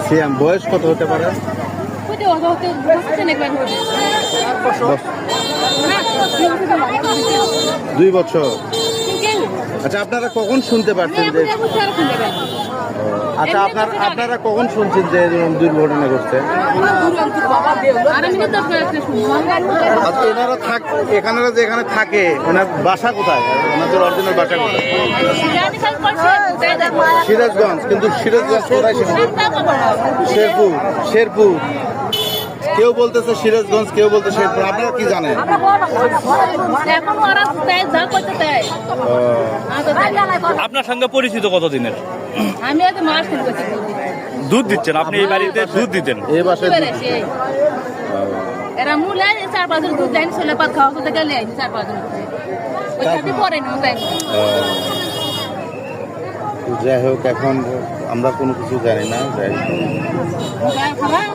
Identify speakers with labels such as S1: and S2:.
S1: সিয়াম বয়স কত হতে পারে? 2 বছর। আচ্ছা, আপনারা কখন শুনতে পারছেন যে আচ্ছা আপনারা কখন শুনছেন যে এরকম দুর্ঘটনা ঘটছে? আচ্ছা, এনারা এখানে থাকে, ওনার বাসা কোথায়? ওনাদের অরিজিনাল বাসা কোথায়? সিরাজগঞ্জ। কিন্তু সিরাজগঞ্জ কোথায়? শেরপুর। কেউ বলতেছে সিরাজগঞ্জ, কেউ বলতে শেরপুর। আপনারা কি জানেন?
S2: আপনার সঙ্গে পরিচিত কতদিনের?
S3: আমি আজ মাস
S2: দুধ দিচ্ছেন আপনি? এই বাড়িতে দুধ দিতেন?
S1: এই বাসায়
S3: এরা মূলে 4-5 জন দুধ দেয়নি, ছোলে পাত খাওয়া করতে গেলে 4-5 জন পরে না।
S1: যাই হোক, এখন আমরা কোনো কিছু জানি না। যাই হোক,